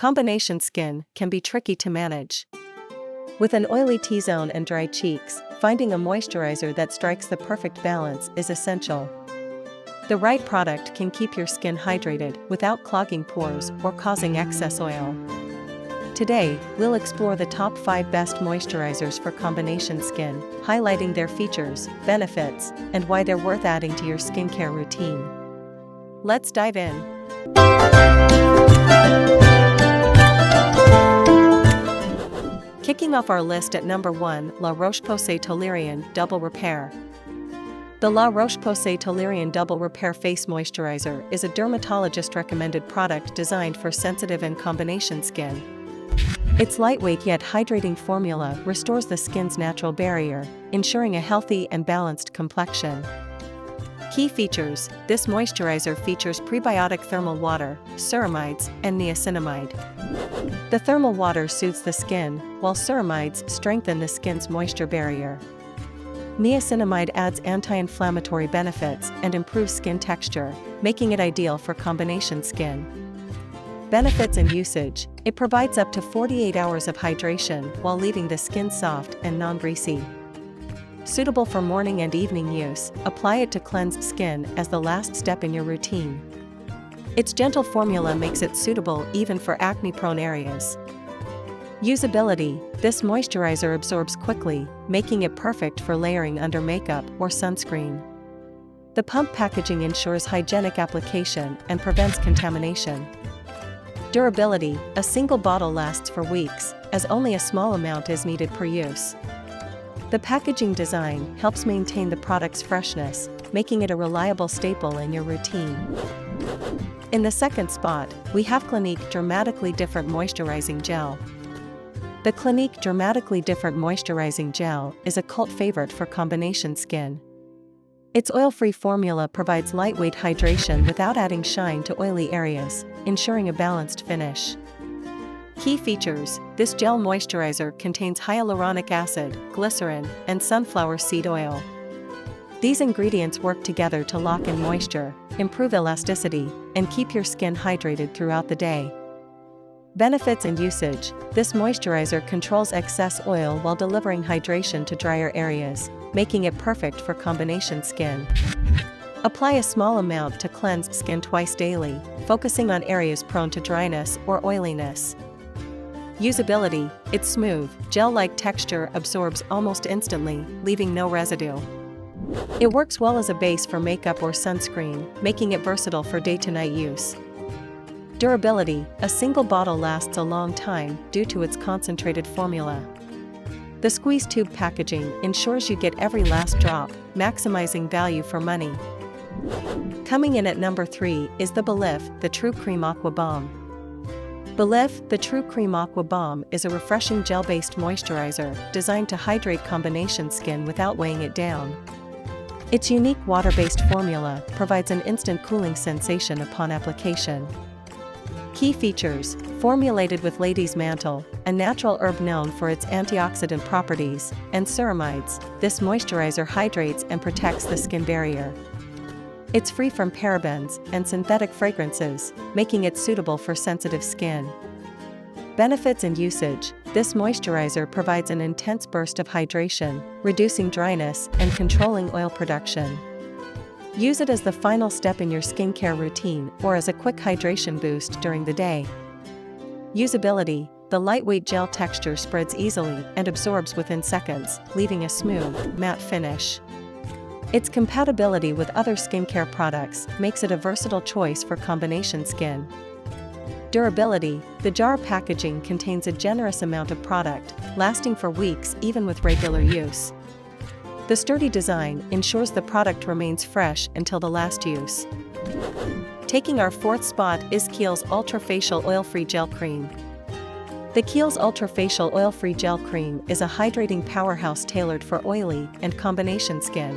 Combination skin can be tricky to manage. With an oily T-zone and dry cheeks, finding a moisturizer that strikes the perfect balance is essential. The right product can keep your skin hydrated without clogging pores or causing excess oil. Today, we'll explore the top 5 best moisturizers for combination skin, highlighting their features, benefits, and why they're worth adding to your skincare routine. Let's dive in. Kicking off our list at number 1, La Roche-Posay Toleriane Double Repair. The La Roche-Posay Toleriane Double Repair Face Moisturizer is a dermatologist-recommended product designed for sensitive and combination skin. Its lightweight yet hydrating formula restores the skin's natural barrier, ensuring a healthy and balanced complexion. Key features: this moisturizer features prebiotic thermal water, ceramides, and niacinamide. The thermal water soothes the skin, while ceramides strengthen the skin's moisture barrier. Niacinamide adds anti-inflammatory benefits and improves skin texture, making it ideal for combination skin. Benefits and usage: it provides up to 48 hours of hydration while leaving the skin soft and non-greasy. Suitable for morning and evening use, apply it to cleansed skin as the last step in your routine. Its gentle formula makes it suitable even for acne-prone areas. Usability: this moisturizer absorbs quickly, making it perfect for layering under makeup or sunscreen. The pump packaging ensures hygienic application and prevents contamination. Durability: a single bottle lasts for weeks, as only a small amount is needed per use. The packaging design helps maintain the product's freshness, making it a reliable staple in your routine. In the second spot, we have Clinique Dramatically Different Moisturizing Gel. The Clinique Dramatically Different Moisturizing Gel is a cult favorite for combination skin. Its oil-free formula provides lightweight hydration without adding shine to oily areas, ensuring a balanced finish. Key features: this gel moisturizer contains hyaluronic acid, glycerin, and sunflower seed oil. These ingredients work together to lock in moisture, improve elasticity, and keep your skin hydrated throughout the day. Benefits and usage: this moisturizer controls excess oil while delivering hydration to drier areas, making it perfect for combination skin. Apply a small amount to cleanse skin twice daily, focusing on areas prone to dryness or oiliness. Usability: its smooth, gel-like texture absorbs almost instantly, leaving no residue. It works well as a base for makeup or sunscreen, making it versatile for day-to-night use. Durability: a single bottle lasts a long time due to its concentrated formula. The squeeze tube packaging ensures you get every last drop, maximizing value for money. Coming in at number 3 is the Belif, the True Cream Aqua Balm. Belif, the True Cream Aqua Balm is a refreshing gel-based moisturizer designed to hydrate combination skin without weighing it down. Its unique water-based formula provides an instant cooling sensation upon application. Key features: formulated with Lady's Mantle, a natural herb known for its antioxidant properties, and ceramides, this moisturizer hydrates and protects the skin barrier. It's free from parabens and synthetic fragrances, making it suitable for sensitive skin. Benefits and usage: this moisturizer provides an intense burst of hydration, reducing dryness and controlling oil production. Use it as the final step in your skincare routine or as a quick hydration boost during the day. Usability: the lightweight gel texture spreads easily and absorbs within seconds, leaving a smooth, matte finish. Its compatibility with other skincare products makes it a versatile choice for combination skin. Durability: the jar packaging contains a generous amount of product, lasting for weeks even with regular use. The sturdy design ensures the product remains fresh until the last use. Taking our 4th spot is Kiehl's Ultra Facial Oil-Free Gel Cream. The Kiehl's Ultra Facial Oil-Free Gel Cream is a hydrating powerhouse tailored for oily and combination skin.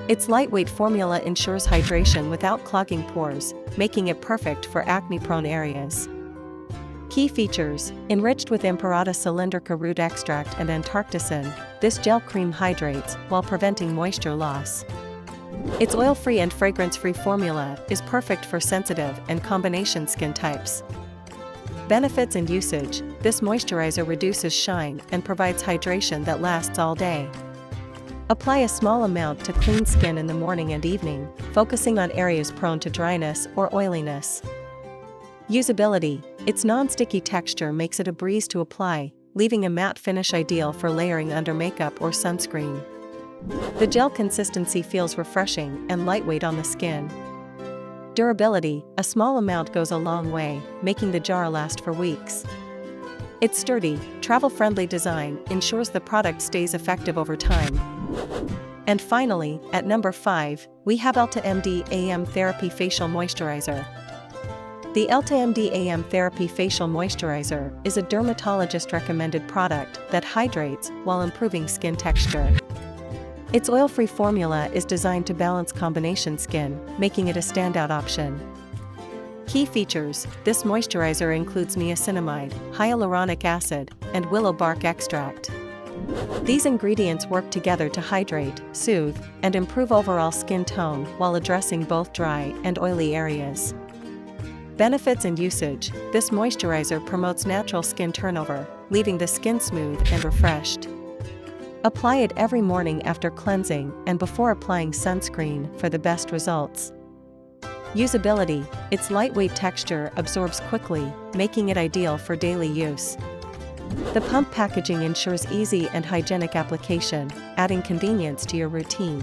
Its lightweight formula ensures hydration without clogging pores, making it perfect for acne-prone areas. Key features: enriched with Imperator cylindrica root extract and Antarcticin, this gel cream hydrates while preventing moisture loss. Its oil-free and fragrance-free formula is perfect for sensitive and combination skin types. Benefits and usage: this moisturizer reduces shine and provides hydration that lasts all day. Apply a small amount to clean skin in the morning and evening, focusing on areas prone to dryness or oiliness. Usability: its non-sticky texture makes it a breeze to apply, leaving a matte finish ideal for layering under makeup or sunscreen. The gel consistency feels refreshing and lightweight on the skin. Durability: a small amount goes a long way, making the jar last for weeks. Its sturdy, travel-friendly design ensures the product stays effective over time. And finally, at number 5, we have EltaMD AM Therapy Facial Moisturizer. The EltaMD AM Therapy Facial Moisturizer is a dermatologist-recommended product that hydrates while improving skin texture. Its oil-free formula is designed to balance combination skin, making it a standout option. Key features: this moisturizer includes niacinamide, hyaluronic acid, and willow bark extract. These ingredients work together to hydrate, soothe, and improve overall skin tone while addressing both dry and oily areas. Benefits and usage: this moisturizer promotes natural skin turnover, leaving the skin smooth and refreshed. Apply it every morning after cleansing and before applying sunscreen for the best results. Usability: its lightweight texture absorbs quickly, making it ideal for daily use. The pump packaging ensures easy and hygienic application, adding convenience to your routine.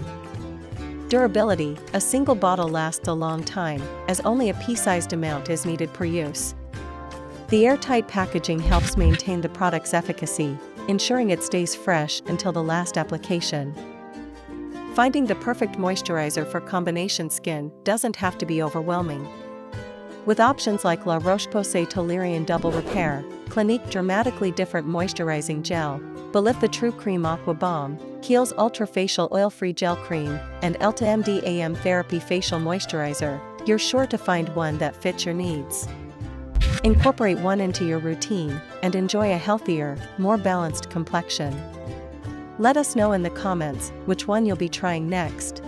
Durability: a single bottle lasts a long time, as only a pea-sized amount is needed per use. The airtight packaging helps maintain the product's efficacy, ensuring it stays fresh until the last application. Finding the perfect moisturizer for combination skin doesn't have to be overwhelming. With options like La Roche-Posay Toleriane Double Repair, Clinique Dramatically Different Moisturizing Gel, Belif the True Cream Aqua Balm, Kiehl's Ultra Facial Oil-Free Gel Cream, and EltaMD AM Therapy Facial Moisturizer, you're sure to find one that fits your needs. Incorporate one into your routine and enjoy a healthier, more balanced complexion. Let us know in the comments which one you'll be trying next.